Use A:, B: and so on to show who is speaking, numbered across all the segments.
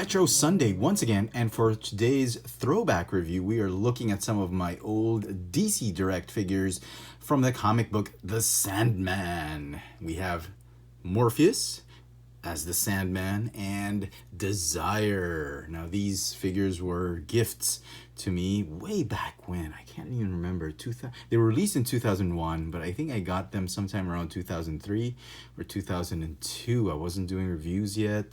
A: Retro Sunday once again, and for today's throwback review, we are looking at some of my old DC Direct figures from the comic book The Sandman. We have Morpheus as the Sandman and Desire. Now these figures were gifts to me way back when. I can't even remember. They were released in 2001, but I think I got them sometime around 2003 or 2002. I wasn't doing reviews yet.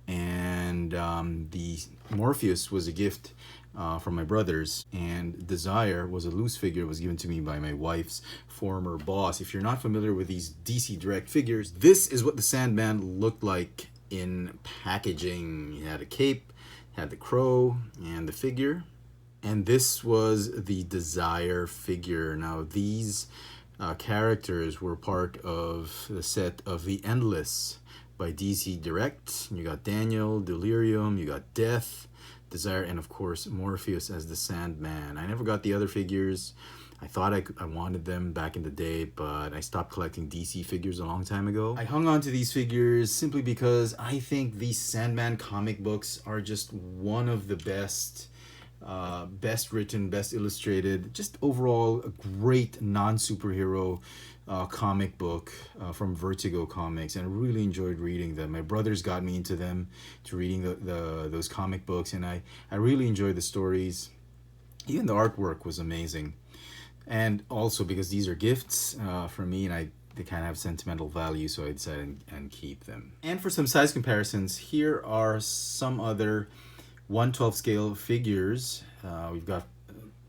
A: And the Morpheus was a gift from my brothers, and Desire was a loose figure. It was given to me by my wife's former boss. If you're not familiar with these DC Direct figures, this is what the Sandman looked like in packaging. He had a cape, had the crow, and the figure. And this was the Desire figure. Now these characters were part of the set of The Endless by DC Direct. You got Daniel, Delirium, you got Death, Desire, and of course Morpheus as the Sandman. I never got the other figures. I thought I wanted them back in the day, but I stopped collecting DC figures a long time ago. I hung on to these figures simply because I think these Sandman comic books are just one of the best written, best illustrated, just overall a great non-superhero comic book from Vertigo Comics, and I really enjoyed reading them. My brothers got me into them, to reading those comic books, and I really enjoyed the stories. Even the artwork was amazing. And also because these are gifts for me, and they kind of have sentimental value, so I decided and keep them. And for some size comparisons, here are some other 1/12 scale figures. We've got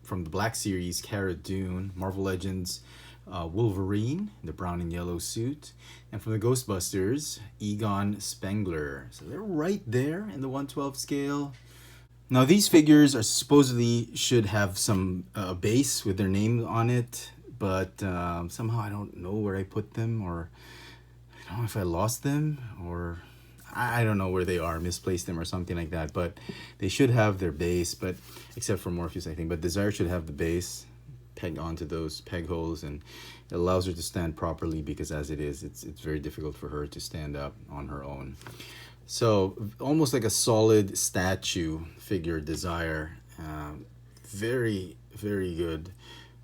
A: from the Black Series, Cara Dune, Marvel Legends, Wolverine, the brown and yellow suit, and from the Ghostbusters, Egon Spengler. So they're right there in the 1/12 scale. Now these figures are supposedly should have some base with their name on it, but somehow I don't know where I put them, or I don't know if I lost them, or I don't know where they are, misplaced them or something like that, but they should have their base, but except for Morpheus, I think. But Desire should have the base pegged onto those peg holes, and it allows her to stand properly, because as it is, it's very difficult for her to stand up on her own. So almost like a solid statue figure, Desire. Very, very good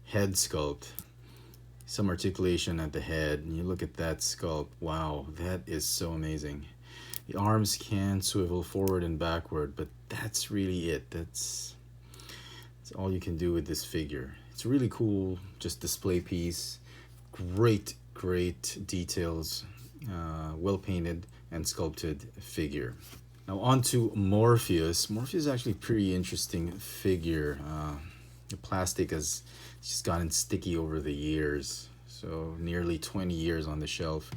A: head sculpt. Some articulation at the head, and you look at that sculpt, wow, that is so amazing. The arms can swivel forward and backward, but that's really it. That's all you can do with this figure. It's a really cool, just display piece. Great details. Well painted and sculpted figure. Now on to Morpheus. Morpheus is actually a pretty interesting figure. The plastic has just gotten sticky over the years. So nearly 20 years on the shelf.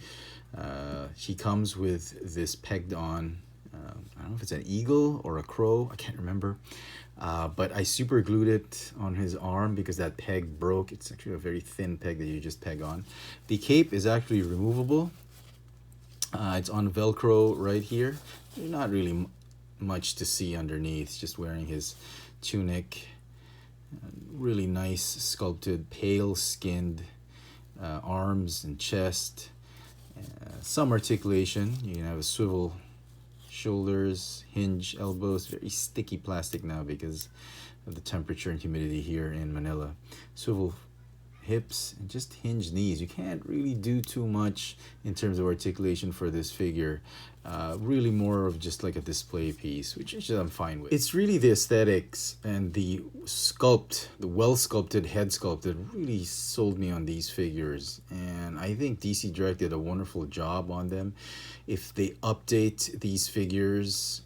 A: She comes with this pegged on, I don't know if it's an eagle or a crow, I can't remember. But I super glued it on his arm because that peg broke. It's actually a very thin peg that you just peg on. The cape is actually removable. It's on Velcro right here. There's not really much to see underneath. It's just wearing his tunic. Really nice sculpted, pale skinned arms and chest. Some articulation. You can have a swivel shoulders, hinge elbows. Very sticky plastic now because of the temperature and humidity here in Manila. Swivel hips and just hinged knees. You can't really do too much in terms of articulation for this figure. Really more of just like a display piece, which I'm fine with. It's really the aesthetics and the sculpt, the well sculpted head sculpt, that really sold me on these figures, and I think DC Direct did a wonderful job on them. If they update these figures,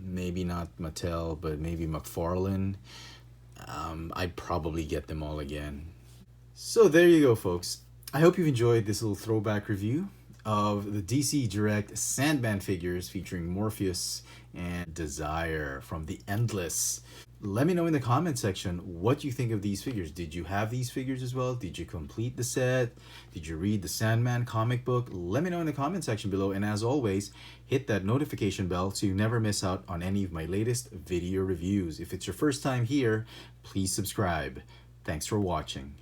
A: maybe not Mattel, but maybe McFarlane, I'd probably get them all again. So there you go, folks. I hope you've enjoyed this little throwback review of the DC Direct Sandman figures featuring Morpheus and Desire from The Endless. Let me know in the comment section what you think of these figures. Did you have these figures as well? Did you complete the set? Did you read the Sandman comic book? Let me know in the comment section below, and as always, hit that notification bell so you never miss out on any of my latest video reviews. If it's your first time here, please subscribe. Thanks for watching.